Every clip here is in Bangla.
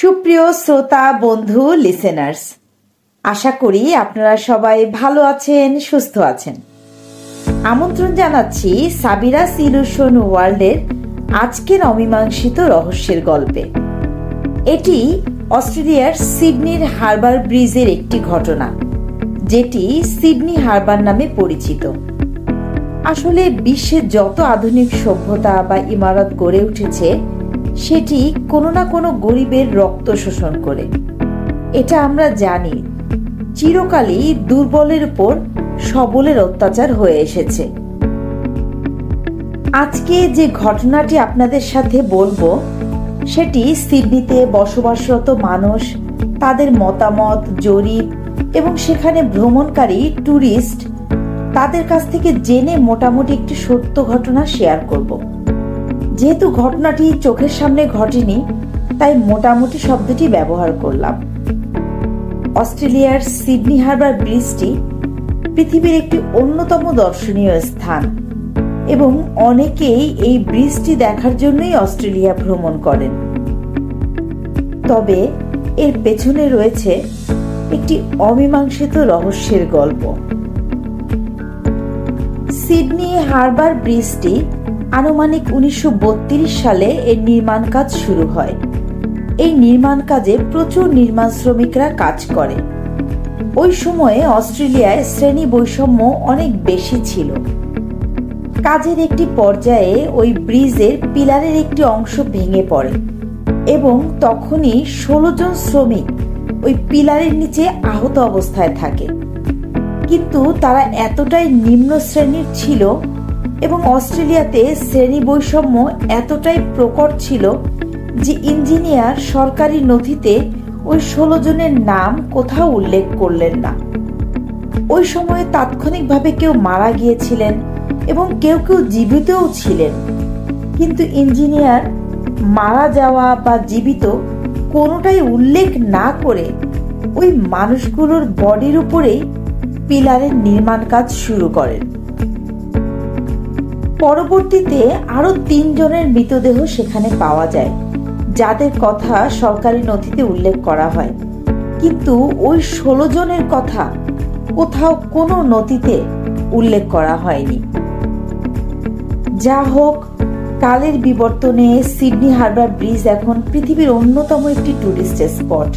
সুপ্রিয় শ্রোতা বন্ধু লিসেনার্স, আশা করি আপনারা সবাই ভালো আছেন, সুস্থ আছেন। আমন্ত্রণ জানাচ্ছি সাবিরাস ইলুশন ওয়ার্ল্ডের আজকের অমীমাংসিত রহস্যের গল্পে। এটি অস্ট্রেলিয়ার সিডনির হারবার ব্রিজের একটি ঘটনা, যেটি সিডনি হারবার নামে পরিচিত। আসলে বিশ্বের যত আধুনিক সভ্যতা বা ইমারত গড়ে উঠেছে, সেটি কোনো না কোনো গরিবের রক্ত শোষণ করে। এটা আমরা জানি, চিরকালই দুর্বলের উপর সবলের অত্যাচার হয়ে এসেছে। আজকে যে ঘটনাটি আপনাদের সাথে বলবো, সেটি সিডনিতে বসবাসরত মানুষ, তাদের মতামত, জরিপ এবং সেখানে ভ্রমণকারী ট্যুরিস্ট তাদের কাছ থেকে জেনে মোটামুটি একটি সত্য ঘটনা শেয়ার করব। যেহেতু ঘটনাটি চোখের সামনে ঘটেনি, তাই মোটামুটি শব্দটি ব্যবহার করলাম। অস্ট্রেলিয়ার সিডনি হারবার ব্রিজটি পৃথিবীর একটি অন্যতম দর্শনীয় স্থান এবং অনেকেই এই ব্রিজটি দেখার জন্যই অস্ট্রেলিয়া ভ্রমণ করেন। তবে এর পেছনে রয়েছে একটি অমীমাংসিত রহস্যের গল্প। সিডনি হারবার ব্রিজটি আনুমানিক 1932 সালে এর নির্মাণ কাজ শুরু হয়। এই নির্মাণ কাজে প্রচুর নির্মাণ শ্রমিকরা কাজ করে। ওই সময়ে অস্ট্রেলিয়ায় শ্রেণী বৈষম্য অনেক বেশি ছিল। কাজের একটি পর্যায়ে ওই ব্রিজের পিলারের একটি অংশ ভেঙে পড়ে এবং তখনই 16 জন শ্রমিক ওই পিলারের নিচে আহত অবস্থায় থাকে। কিন্তু তারা এতটাই নিম্ন শ্রেণীর ছিল এবং অস্ট্রেলিয়াতে শ্রেণী বৈষম্য এতটাই প্রকট ছিল যে ইঞ্জিনিয়ার সরকারি নথিতে ওই 16 জনের নাম কোথাও উল্লেখ করলেন না। ওই সময়ে তাৎক্ষণিকভাবে কেউ মারা গিয়েছিলেন এবং কেউ কেউ জীবিতও ছিলেন, কিন্তু ইঞ্জিনিয়ার মারা যাওয়া বা জীবিত কোনোটাই উল্লেখ না করে ওই মানুষগুলোর বডির উপরেই পিলারের নির্মাণ কাজ শুরু করেন। পরবর্তীতে আরো 3 জনের মৃতদেহ সেখানে পাওয়া যায়, যাদের কথা সরকারি নথিতে উল্লেখ করা হয়, কিন্তু ওই 16 জনের কথা কোথাও কোনো নথিতে উল্লেখ করা হয়নি। যা হোক, কালের বিবর্তনে সিডনি হারবার ব্রিজ এখন পৃথিবীর অন্যতম একটি টুরিস্ট স্পট।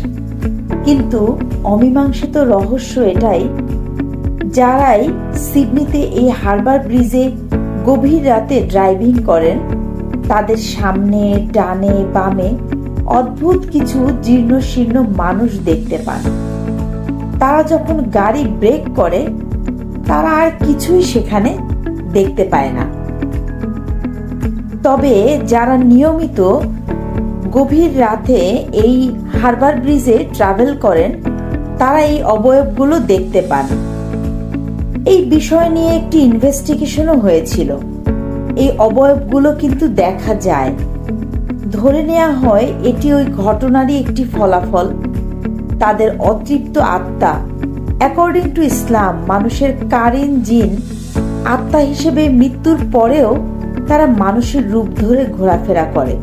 কিন্তু অমীমাংসিত রহস্য এটাই, যারাই সিডনিতে এই হারবার ব্রিজে গভীর রাতে ড্রাইভিং করেন, তাদের সামনে, ডানে, বামে অদ্ভুত কিছু জীর্ণ শীর্ণ মানুষ দেখতে পান। তারা যখন গাড়ি ব্রেক করে, তারা আর কিছুই সেখানে দেখতে পায় না। তবে যারা নিয়মিত গভীর রাতে এই হারবার ব্রিজে ট্রাভেল করেন, তারা এই অবয়বগুলো দেখতে পান। এই বিষয় নিয়ে একটি ইনভেস্টিগেশনও হয়েছিল। এই অবয়বগুলো কিন্তু দেখা যায়। ধরে নেওয়া হয় এটি ওই ঘটনারই একটি ফলাফল। তাদের অতৃপ্ত আত্মা, অ্যাকর্ডিং টু ইসলাম, মানুষের কারিন জিন আত্মা হিসেবে মৃত্যুর পরেও তারা মানুষের রূপ ধরে ঘোরাফেরা করে।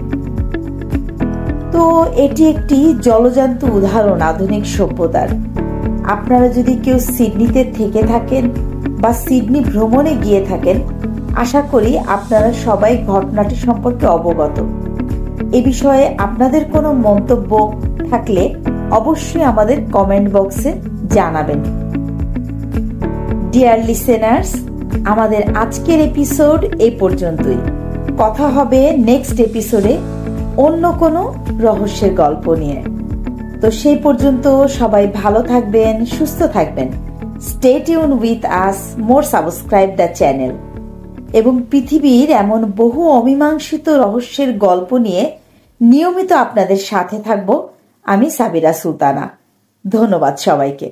তো এটি একটি জলজান্ত উদাহরণ আধুনিক সভ্যতার। আপনারা যদি কেউ সিডনিতে থেকে থাকেন বা সিডনি ভ্রমণে গিয়ে থাকেন, আশা করি আপনারা সবাই ঘটনাটি সম্পর্কে অবগত। এ বিষয়ে আপনাদের কোনো মন্তব্য থাকলে অবশ্যই আমাদের কমেন্ট বক্সে জানাবেন। ডিয়ার লিসেনার্স, আমাদের আজকের এপিসোড এই পর্যন্তই। কথা হবে নেক্সট এপিসোডে অন্য কোনো রহস্যের গল্প নিয়ে। তো সেই পর্যন্ত সবাই ভালো থাকবেন, সুস্থ থাকবেন। Stay tune with us, more subscribe the channel. এবং পৃথিবীর এমন বহু অমীমাংসিত রহস্যের গল্প নিয়ে নিয়মিত আপনাদের সাথে থাকব আমি সাবিরা সুলতানা। ধন্যবাদ সবাইকে।